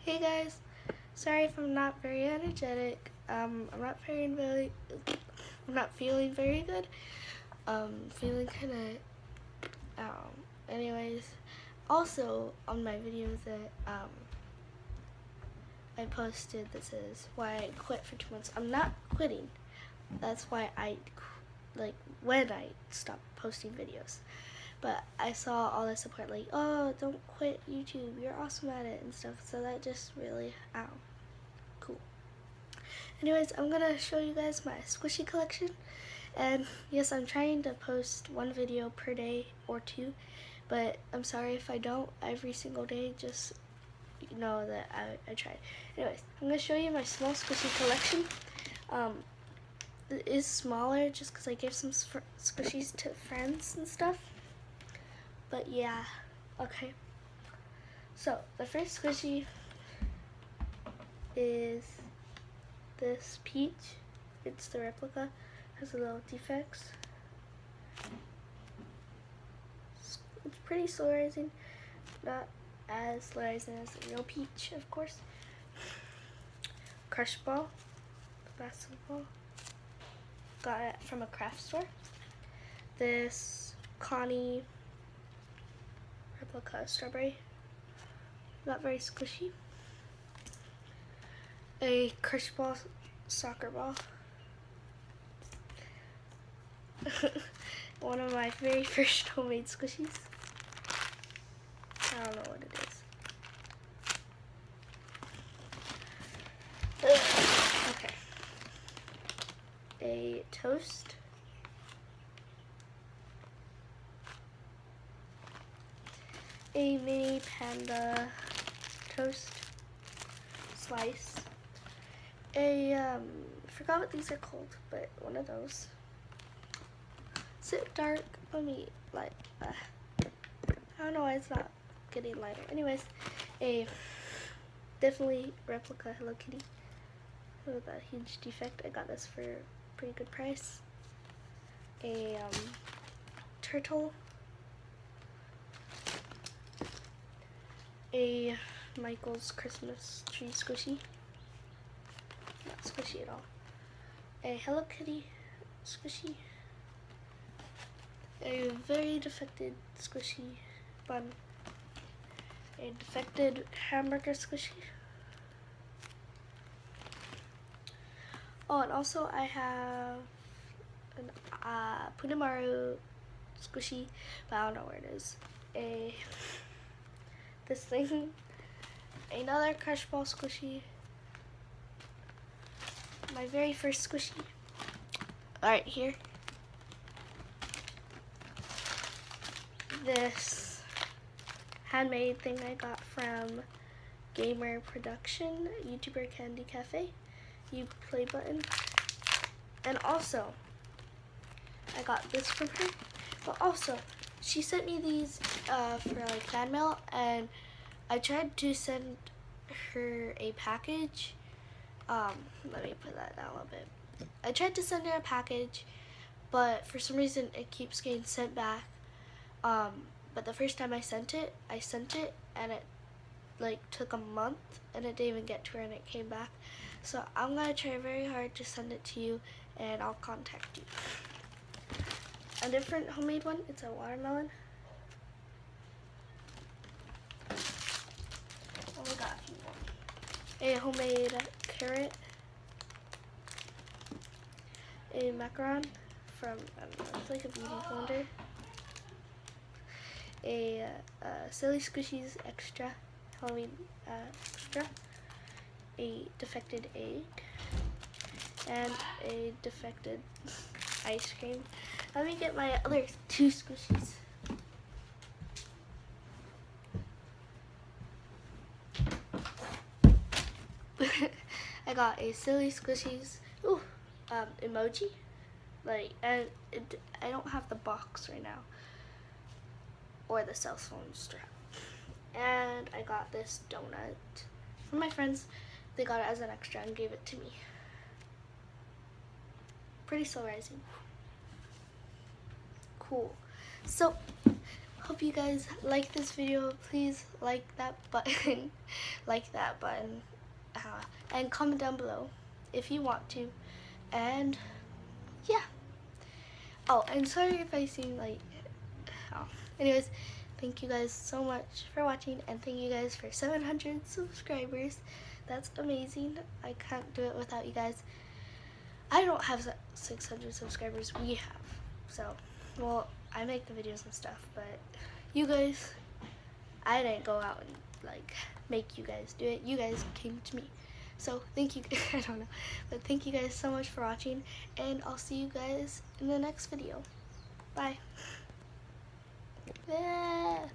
Hey guys, sorry if I'm not very energetic. I'm not feeling very good. Feeling kind of Anyways, also on my videos that I posted that says why I quit for 2 months. I'm not quitting. That's why when I stopped posting videos. But I saw all the support like, oh, don't quit YouTube, you're awesome at it and stuff. So that just really, cool. Anyways, I'm gonna show you guys my squishy collection. And yes, I'm trying to post one video per day or two, but I'm sorry if I don't every single day, just know that I tried. Anyways, I'm gonna show you my small squishy collection. It is smaller just because I gave some squishies to friends and stuff. But yeah, okay. So the first squishy is this Peach. It's the replica. Has a little defects. It's pretty slow rising. Not as slow rising as the real Peach, of course. Crush Ball, basketball. Got it from a craft store. This Connie replica strawberry. Not very squishy. A Crush Ball soccer ball. One of my very first homemade squishies. I don't know what it is. Okay. A toast. A mini panda toast slice. I forgot what these are called, but one of those. Is it dark? Let me light. I don't know why it's not getting lighter. Anyways, a definitely replica Hello Kitty with a huge defect. I got this for a pretty good price. A turtle. A Michael's Christmas tree squishy. Not squishy at all. A Hello Kitty squishy. A very defected squishy bun. A defected hamburger squishy. Oh, and also I have an Punamaru squishy, but I don't know where it is. This thing, another Crush Ball squishy, my very first squishy. Alright, here. This handmade thing I got from Gamer Production, YouTuber Candy Cafe. You play button. And also, I got this from her. But also, she sent me these for like fan mail, and I tried to send her a package. Let me put that down a little bit. I tried to send her a package, but for some reason it keeps getting sent back. But the first time I sent it, and it like took a month, and it didn't even get to her, and it came back. So I'm gonna try very hard to send it to you, and I'll contact you. A different homemade one, it's a watermelon. Oh, we got a few more. A homemade carrot. A macaron from, I don't know, it's like a beauty blender. A Silly Squishies extra, Halloween extra. A defected egg. And a defected ice cream. Let me get my other two squishies. I got a Silly Squishies emoji. I don't have the box right now, or the cell phone strap. And I got this donut from my friends. They got it as an extra and gave it to me. Pretty slow rising. Cool. So hope you guys like this video. Please like that button, like that button, and comment down below if you want to. And yeah. Oh, and sorry if I seem like, oh. Anyways, thank you guys so much for watching, and thank you guys for 700 subscribers. That's amazing. I can't do it without you guys. I don't have 600 subscribers. We have. So, well, I make the videos and stuff, but you guys, I didn't go out and like make you guys do it. You guys came to me. So thank you. I don't know, but thank you guys so much for watching, and I'll see you guys in the next video. Bye. Yeah.